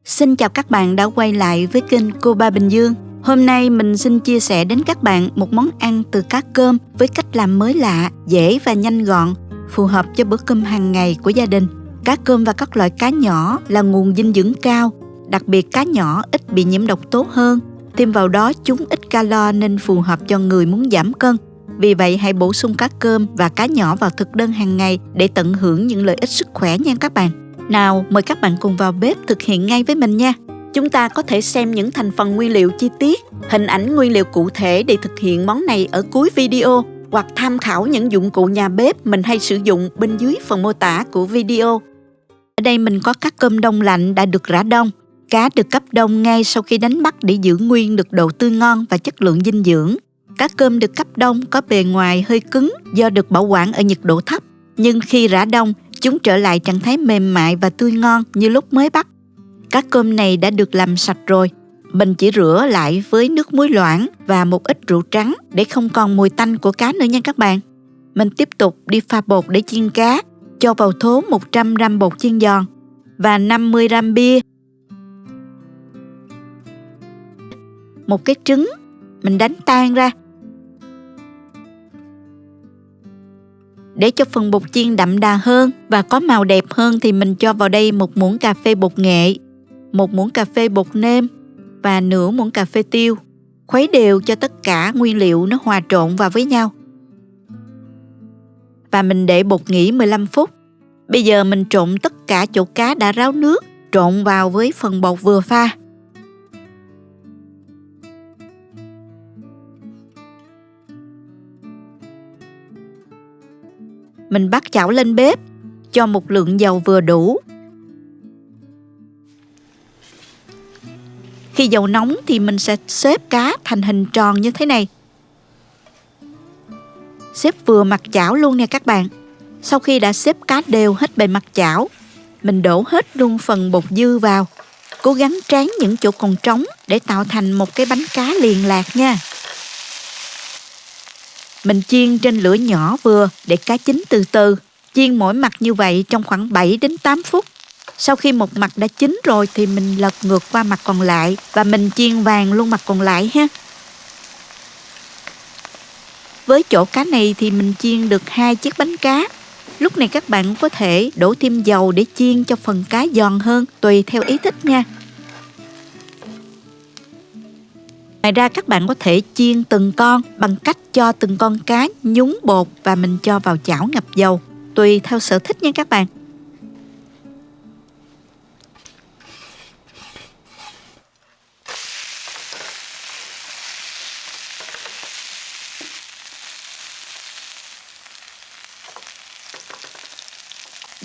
Xin chào các bạn đã quay lại với kênh Cô Ba Bình Dương. Hôm nay mình xin chia sẻ đến các bạn một món ăn từ cá cơm với cách làm mới lạ, dễ và nhanh gọn, phù hợp cho bữa cơm hàng ngày của gia đình. Cá cơm và các loại cá nhỏ là nguồn dinh dưỡng cao, đặc biệt cá nhỏ ít bị nhiễm độc tố hơn. Thêm vào đó chúng ít calo nên phù hợp cho người muốn giảm cân. Vì vậy hãy bổ sung cá cơm và cá nhỏ vào thực đơn hàng ngày để tận hưởng những lợi ích sức khỏe nha các bạn. Nào, mời các bạn cùng vào bếp thực hiện ngay với mình nha. Chúng ta có thể xem những thành phần nguyên liệu chi tiết, hình ảnh nguyên liệu cụ thể để thực hiện món này ở cuối video, hoặc tham khảo những dụng cụ nhà bếp mình hay sử dụng bên dưới phần mô tả của video. Ở đây mình có cá cơm đông lạnh đã được rã đông. Cá được cấp đông ngay sau khi đánh bắt để giữ nguyên được độ tươi ngon và chất lượng dinh dưỡng. Cá cơm được cấp đông có bề ngoài hơi cứng do được bảo quản ở nhiệt độ thấp, nhưng khi rã đông, chúng trở lại trạng thái mềm mại và tươi ngon như lúc mới bắt. Cá cơm này đã được làm sạch rồi. Mình chỉ rửa lại với nước muối loãng và một ít rượu trắng để không còn mùi tanh của cá nữa nha các bạn. Mình tiếp tục đi pha bột để chiên cá. Cho vào thố 100 g bột chiên giòn và 50 g bia. Một cái trứng, mình đánh tan ra. Để cho phần bột chiên đậm đà hơn và có màu đẹp hơn thì mình cho vào đây 1 muỗng cà phê bột nghệ, 1 muỗng cà phê bột nêm và nửa muỗng cà phê tiêu. Khuấy đều cho tất cả nguyên liệu nó hòa trộn vào với nhau. Và mình để bột nghỉ 15 phút. Bây giờ mình trộn tất cả chỗ cá đã ráo nước, trộn vào với phần bột vừa pha. Mình bắt chảo lên bếp, cho một lượng dầu vừa đủ. Khi dầu nóng thì mình sẽ xếp cá thành hình tròn như thế này. Xếp vừa mặt chảo luôn nè các bạn. Sau khi đã xếp cá đều hết bề mặt chảo, mình đổ hết luôn phần bột dư vào. Cố gắng tráng những chỗ còn trống để tạo thành một cái bánh cá liền lạc nha. Mình chiên trên lửa nhỏ vừa để cá chín từ từ. Chiên mỗi mặt như vậy trong khoảng 7 đến 8 phút. Sau khi một mặt đã chín rồi thì mình lật ngược qua mặt còn lại và mình chiên vàng luôn mặt còn lại ha. Với chỗ cá này thì mình chiên được 2 chiếc bánh cá. Lúc này các bạn có thể đổ thêm dầu để chiên cho phần cá giòn hơn, tùy theo ý thích nha. Ngoài ra các bạn có thể chiên từng con bằng cách cho từng con cá nhúng bột và mình cho vào chảo ngập dầu, tùy theo sở thích nha các bạn.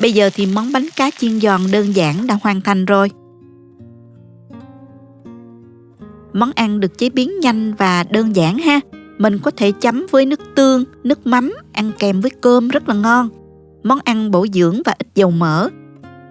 Bây giờ thì món bánh cá chiên giòn đơn giản đã hoàn thành rồi. Món ăn được chế biến nhanh và đơn giản ha. Mình có thể chấm với nước tương, nước mắm, ăn kèm với cơm rất là ngon. Món ăn bổ dưỡng và ít dầu mỡ.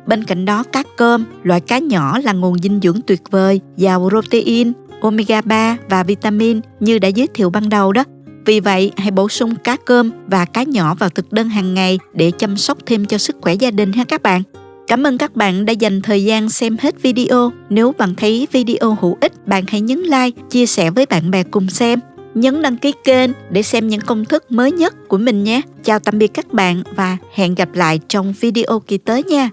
Bên cạnh đó cá cơm, loại cá nhỏ là nguồn dinh dưỡng tuyệt vời, giàu protein, omega 3 và vitamin như đã giới thiệu ban đầu đó. Vì vậy, hãy bổ sung cá cơm và cá nhỏ vào thực đơn hàng ngày để chăm sóc thêm cho sức khỏe gia đình ha các bạn. Cảm ơn các bạn đã dành thời gian xem hết video. Nếu bạn thấy video hữu ích, bạn hãy nhấn like, chia sẻ với bạn bè cùng xem. Nhấn đăng ký kênh để xem những công thức mới nhất của mình nhé. Chào tạm biệt các bạn và hẹn gặp lại trong video kỳ tới nha.